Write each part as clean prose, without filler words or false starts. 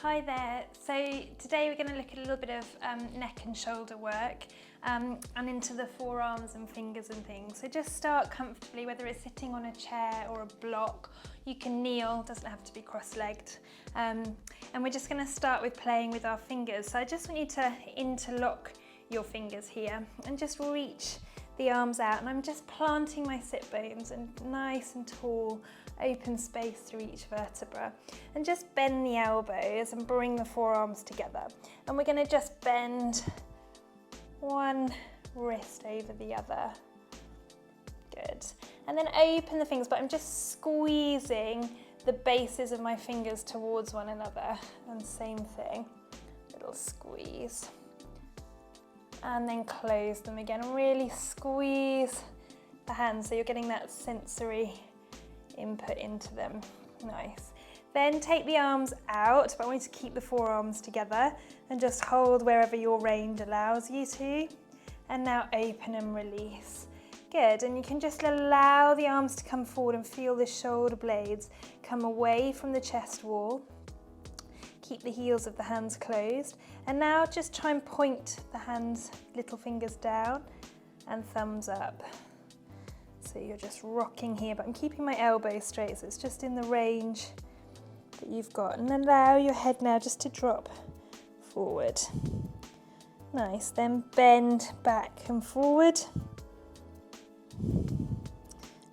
Hi there. So today we're going to look at a little bit of neck and shoulder work and into the forearms and fingers and things. So just start comfortably, whether it's sitting on a chair or a block. You can kneel, doesn't have to be cross-legged. And we're just going to start with playing with our fingers. So I just want you to interlock your fingers here and just reach the arms out, and I'm just planting my sit bones and nice and tall, open space through each vertebra, and just bend the elbows and bring the forearms together. And we're going to just bend one wrist over the other. Good. And then open the fingers, but I'm just squeezing the bases of my fingers towards one another. And same thing, little squeeze. And then close them again. Really squeeze the hands so you're getting that sensory input into them. Nice. Then take the arms out, but I want you to keep the forearms together and just hold wherever your range allows you to. And now open and release. Good, and you can just allow the arms to come forward and feel the shoulder blades come away from the chest wall. Keep the heels of the hands closed. And now just try and point the hands, little fingers down and thumbs up. So you're just rocking here, but I'm keeping my elbows straight, so it's just in the range that you've got. And allow your head now just to drop forward. Nice, then bend back and forward.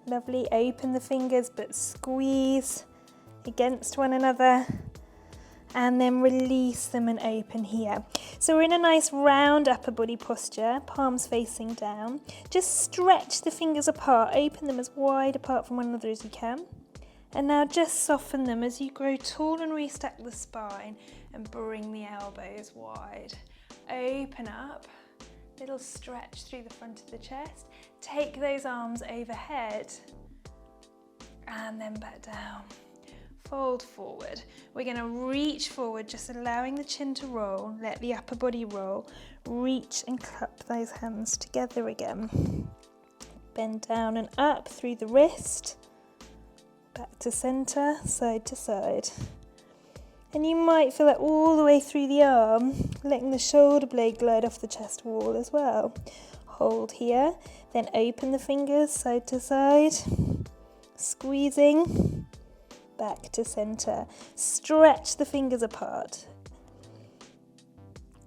Lovely, open the fingers, but squeeze against one another. And then release them and open here. So we're in a nice round upper body posture, palms facing down. Just stretch the fingers apart, open them as wide apart from one another as you can. And now just soften them as you grow tall and restack the spine and bring the elbows wide. Open up, little stretch through the front of the chest. Take those arms overhead and then back down. Fold forward. We're going to reach forward, just allowing the chin to roll, let the upper body roll. Reach and cup those hands together again. Bend down and up through the wrist. Back to center, side to side. And you might feel that all the way through the arm, letting the shoulder blade glide off the chest wall as well. Hold here, then open the fingers side to side. Squeezing. Back to center. Stretch the fingers apart.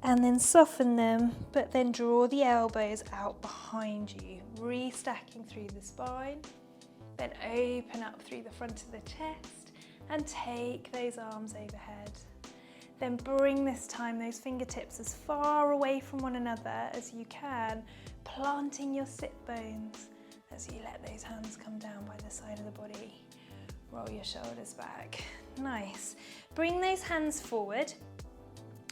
And then soften them, but then draw the elbows out behind you, restacking through the spine. Then open up through the front of the chest and take those arms overhead. Then bring this time those fingertips as far away from one another as you can, planting your sit bones as you let those hands come down by the side of the body. Roll your shoulders back. Nice. Bring those hands forward.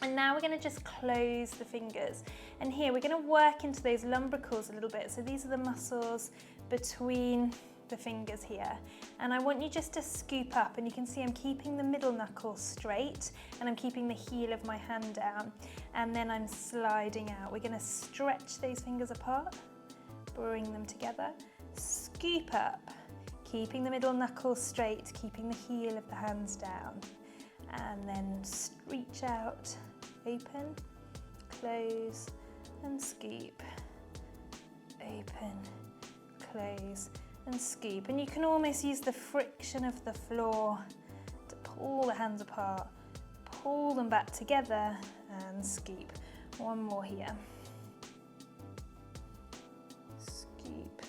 And now we're going to just close the fingers. And here we're going to work into those lumbricals a little bit. So these are the muscles between the fingers here. And I want you just to scoop up, and you can see I'm keeping the middle knuckle straight and I'm keeping the heel of my hand down. And then I'm sliding out. We're going to stretch those fingers apart, bring them together, scoop up. Keeping the middle knuckle straight, keeping the heel of the hands down. And then reach out, open, close, and scoop. Open, close, and scoop. And you can almost use the friction of the floor to pull the hands apart, pull them back together, and scoop. One more here. Scoop,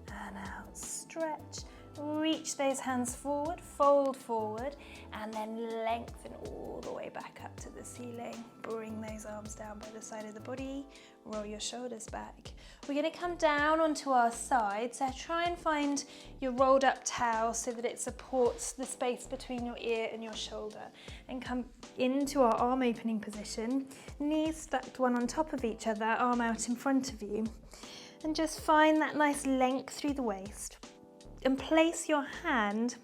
and out, stretch. Reach those hands forward, fold forward, and then lengthen all the way back up to the ceiling. Bring those arms down by the side of the body, roll your shoulders back. We're going to come down onto our side, so try and find your rolled up towel so that it supports the space between your ear and your shoulder. And come into our arm opening position, knees stacked one on top of each other, arm out in front of you. And just find that nice length through the waist. And place your hand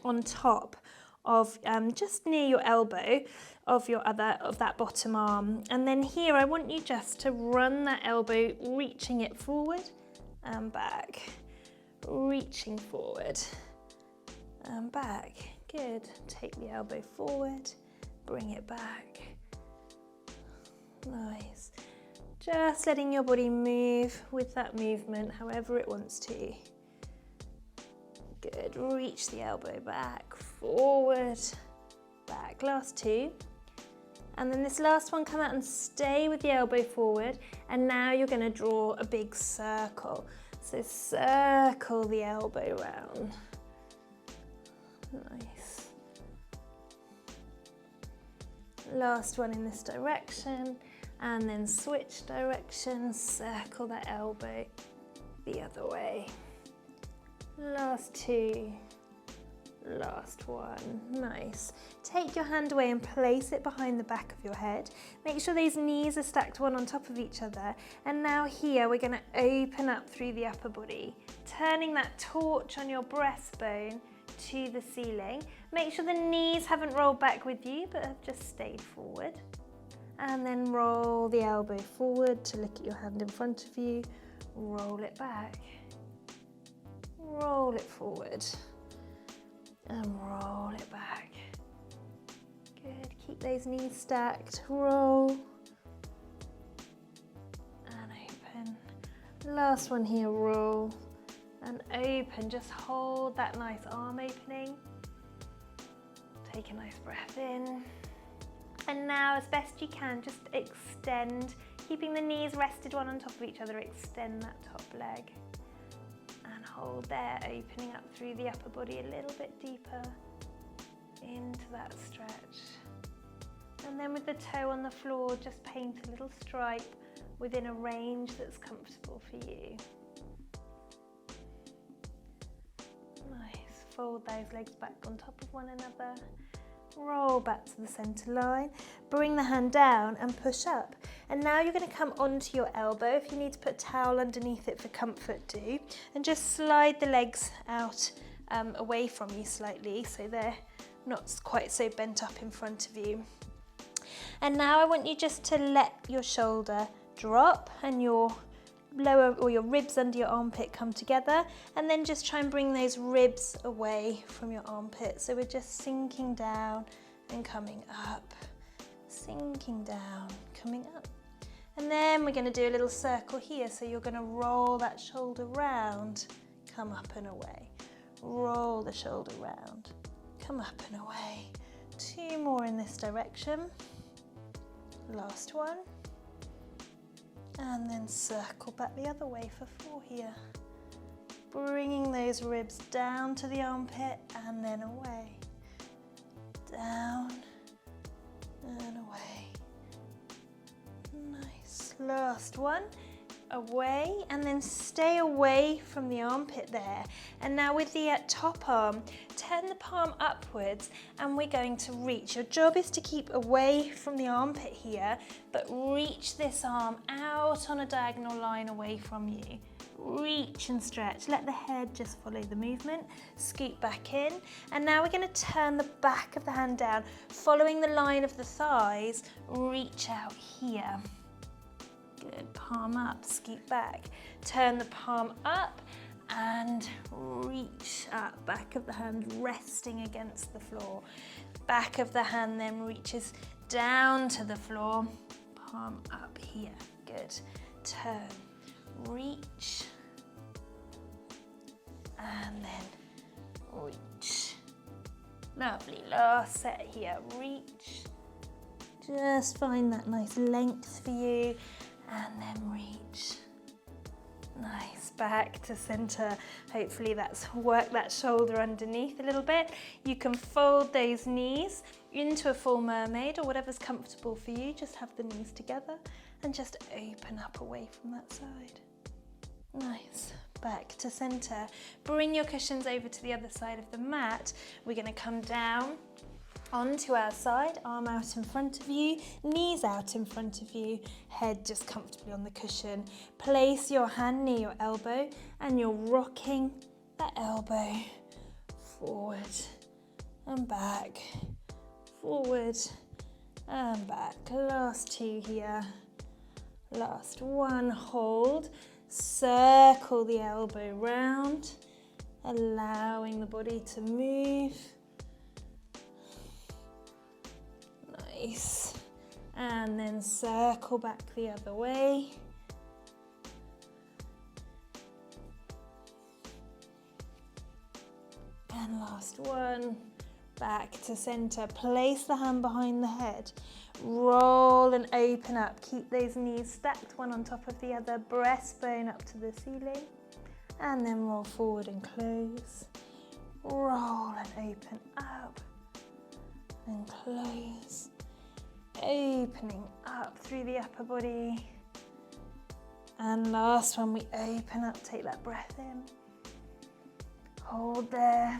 on top of just near your elbow of that bottom arm. And then here I want you just to run that elbow, reaching it forward and back, reaching forward and back. Good. Take the elbow forward bring it back. Nice. Just letting your body move with that movement, however it wants to. Good, reach the elbow back, forward, back. Last two. And then this last one, come out and stay with the elbow forward. And now you're going to draw a big circle. So circle the elbow round. Nice. Last one in this direction. And then switch direction, circle that elbow the other way. Last two. Last one. Nice. Take your hand away and place it behind the back of your head. Make sure these knees are stacked one on top of each other. And now here we're going to open up through the upper body, turning that torch on your breastbone to the ceiling. Make sure the knees haven't rolled back with you but have just stayed forward. And then roll the elbow forward to look at your hand in front of you. Roll it back. Roll it forward. And roll it back. Good, keep those knees stacked. Roll. And open. Last one here, roll. And open, just hold that nice arm opening. Take a nice breath in. And now, as best you can, just extend, keeping the knees rested one on top of each other, extend that top leg. And hold there, opening up through the upper body a little bit deeper into that stretch. And then with the toe on the floor, just paint a little stripe within a range that's comfortable for you. Nice, fold those legs back on top of one another. Roll back to the center line, bring the hand down and push up. And now you're going to come onto your elbow. If you need to put a towel underneath it for comfort, do. And just slide the legs out away from you slightly so they're not quite so bent up in front of you. And now I want you just to let your shoulder drop and your lower or your ribs under your armpit come together, and then just try and bring those ribs away from your armpit. So we're just sinking down and coming up, sinking down, coming up. And then we're going to do a little circle here. So you're going to roll that shoulder round, come up and away. Roll the shoulder round, come up and away. Two more in this direction. Last one. And then circle back the other way for four here. Bringing those ribs down to the armpit and then away. Down and away. Nice. Last one. Away, and then stay away from the armpit there. And now with the top arm, turn the palm upwards and we're going to reach. Your job is to keep away from the armpit here, but reach this arm out on a diagonal line away from you. Reach and stretch. Let the head just follow the movement. Scoot back in. And now we're going to turn the back of the hand down, following the line of the thighs. Reach out here. Good, palm up, scoot back. Turn the palm up and reach up. Back of the hand resting against the floor. Back of the hand then reaches down to the floor. Palm up here. Good. Turn, reach, and then reach. Lovely. Last set here. Reach. Just find that nice length for you. And then reach. Nice, back to center. Hopefully that's worked that shoulder underneath a little bit. You can fold those knees into a full mermaid or whatever's comfortable for you. Just have the knees together and just open up away from that side. Nice, back to center. Bring your cushions over to the other side of the mat. We're gonna come down onto our side, arm out in front of you, knees out in front of you, head just comfortably on the cushion. Place your hand near your elbow and you're rocking that elbow forward and back, forward and back. Last two here. Last one, hold. Circle the elbow round, allowing the body to move. Nice. And then circle back the other way. And last one. Back to center. Place the hand behind the head. Roll and open up. Keep those knees stacked, one on top of the other. Breastbone up to the ceiling. And then roll forward and close. Roll and open up. And close. Opening up through the upper body. And last one, we open up, take that breath in. Hold there.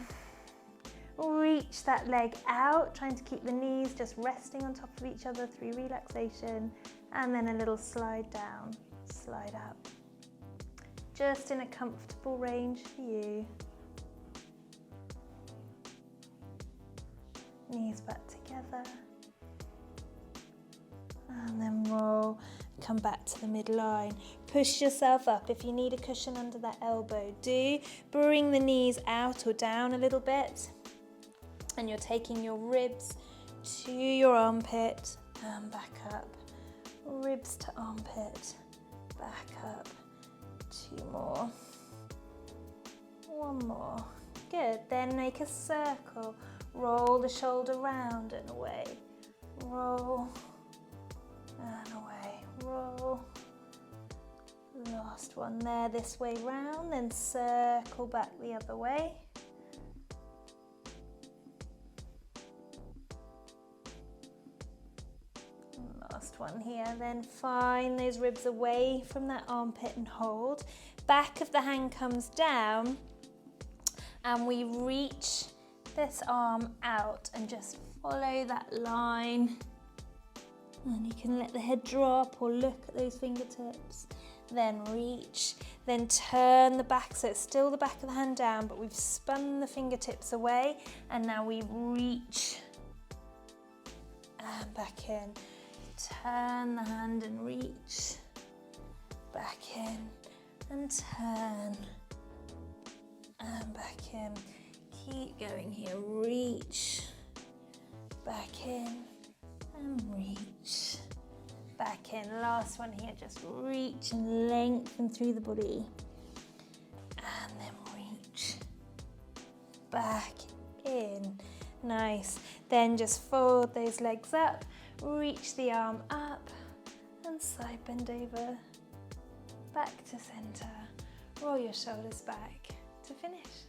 Reach that leg out, trying to keep the knees just resting on top of each other through relaxation. And then a little slide down, slide up. Just in a comfortable range for you. Knees back together. And then roll, come back to the midline. Push yourself up. If you need a cushion under that elbow, do. Bring the knees out or down a little bit. And you're taking your ribs to your armpit and back up. Ribs to armpit, back up. 2 more. 1 more. Good. Then make a circle. Roll the shoulder round and away. Roll and away. Roll. Last one there, this way round, then circle back the other way. Last one here, then find those ribs away from that armpit and hold. Back of the hand comes down and we reach this arm out and just follow that line. And you can let the head drop or look at those fingertips. Then reach, then turn the back, so it's still the back of the hand down, but we've spun the fingertips away, and now we reach and back in. Turn the hand and reach, back in, and turn and back in. Keep going here, reach, back in, and reach. Back in, last one here, just reach and lengthen through the body. And then reach, back in, nice. Then just fold those legs up, reach the arm up and side bend over, back to center. Roll your shoulders back to finish.